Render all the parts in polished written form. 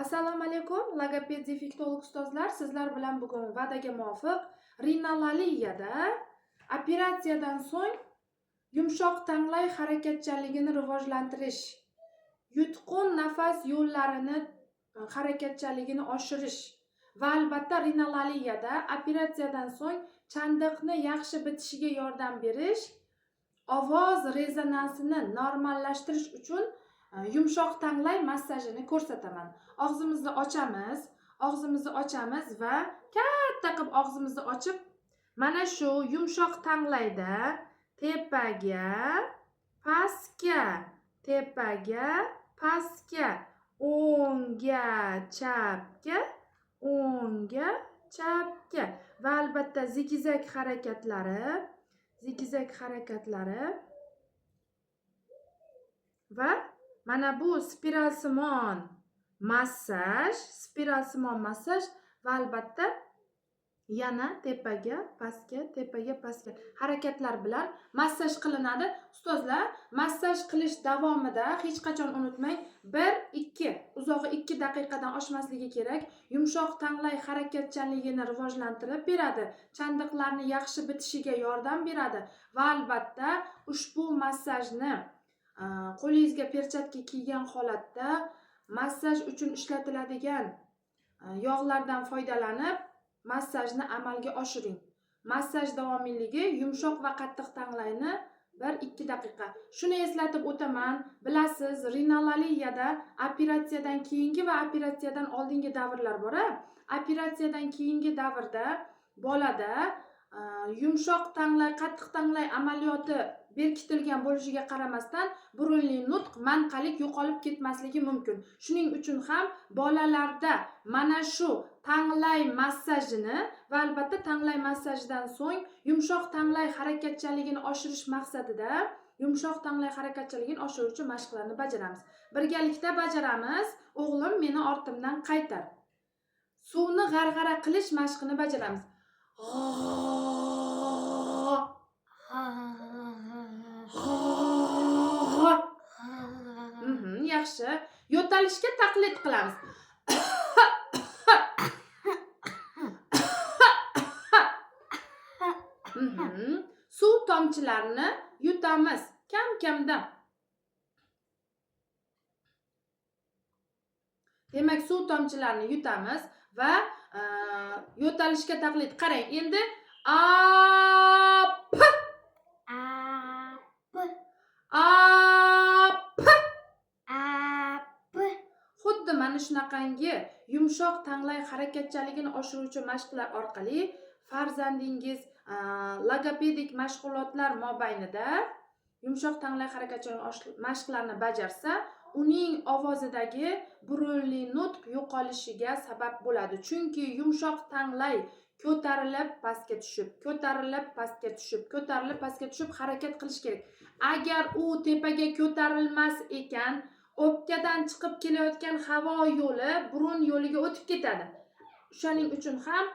Assalomu alaykum, logoped defektolog ustozlar. Sizlar bilan bugun va'daga muvofiq rinolaliyada operatsiyadan so'ng yumshoq tanglay harakatchanligini rivojlantirish, yutqun nafas yo'llarini harakatchanligini oshirish va albatta rinolaliyada operatsiyadan so'ng chandiqni yaxshi bitishiga yordam berish, ovoz rezonansini normallashtirish uchun yumshoq tanglay massajini ko'rsataman. Og'zimizni ochamiz va katta qilib og'zimizni ochib, mana shu yumshoq tanglayda tepaga, pastga, tepaga, pastga, o'ngga, chapga, o'ngga, chapga va albatta zigzag harakatlari va mana bu spiralsimon massaj va albatta yana tepaga, pastga, tepaga, pastga harakatlar bilan massaj qilinadi. Ustozlar, massaj qilish davomida hech qachon unutmang, 1-2 daqiqadan oshmasligi kerak. Yumshoq tanglay harakatchanligini rivojlantirib beradi, chandiqlarni yaxshi bitishiga yordam beradi va albatta ushbu massajni qo'lingizga perchatka kiygan holatda massaj uchun ishlatiladigan yog'lardan foydalanib massajni amalga oshiring. Massaj davomiyligi yumshoq va qattiq tanglayni 1-2 daqiqa. Shuni eslatib o'taman, bilasiz, rinolaliyada operatsiyadan keyingi va operatsiyadan oldingi davrlar bor. Operatsiyadan keyingi davrda bolada yumshoq tanglay, qattiq tanglay amaliyoti berkitilgan bo'lishiga qaramasdan burunli nutq, manqalik yo'qolib ketmasligi mumkin. Shuning uchun ham bolalarda mana shu tanglay massajini va albatta tanglay massajidan so'ng yumshoq tanglay harakatchanligini oshirish maqsadida yumshoq tanglay harakatchanligini oshiruvchi mashqlarni bajaramiz. Birgalikda bajaramiz. O'g'lim meni ortimdan qaytar. Suvni g'arg'ara qilish mashqini bajaramiz. Yaxshi. Yo'talishga taqlid qilamiz. Suv tomchilarini yutamiz kam-kamdan. Demak, suv tomchilarini yutamiz va yo'talishga taqlid. Qarang, endi xuddi mana shunaqangi yumshoq tanglay harakatchanligini oshiruvchi mashqlar orqali farzandingiz logopedik mashg'ulotlar mobaynida yumshoq tanglay harakatchanlik mashqlarini bajarsa, uning ovozidagi burunli nutq yo'qolishiga sabab bo'ladi. Chunki yumshoq tanglay ko'tarilib pastga tushib, ko'tarilib pastga tushib, ko'tarilib pastga tushib harakat qilish kerak. Agar u tepaga ko'tarilmas ekan, o'pkadan chiqib kelayotgan havo yo'li burun yo'liga o'tib ketadi. Shuning uchun ham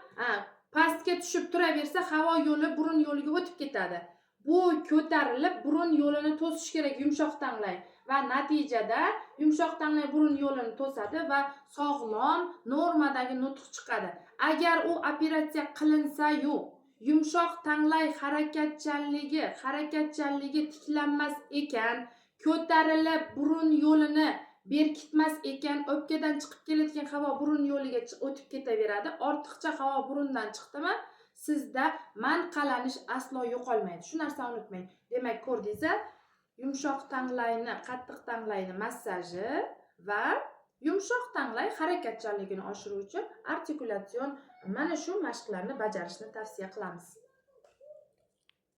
pastga tushib turaversa, havo yo'li burun yo'liga o'tib ketadi. Bu ko'tarilib burun yo'lini to'sish kerak yumshoq tanglay va natijada yumshoq tanglay burun yo'lini to'sadi va sog'lom, normadagi nutq chiqadi. Agar u operatsiya qilinsa-yu, yumshoq tanglay harakatchanligi tiklanmas ekan, ko'tarilib burun yo'lini berkitmas ekan, o'pkadan chiqib kelayotgan havo burun yo'liga o'tib ketaveradi. Ortiqcha havo burundan chiqdimi, sizda manqalanish aslo yo'qolmaydi. Shu narsani unutmang. Demak, ko'rdingiz, yumshoq tanglayni, qattiq tanglayni massaji va yumshoq tanglay harakatchanligini oshiruvchi artikulyatsion mana shu mashqlarni bajarishni tavsiya qilamiz.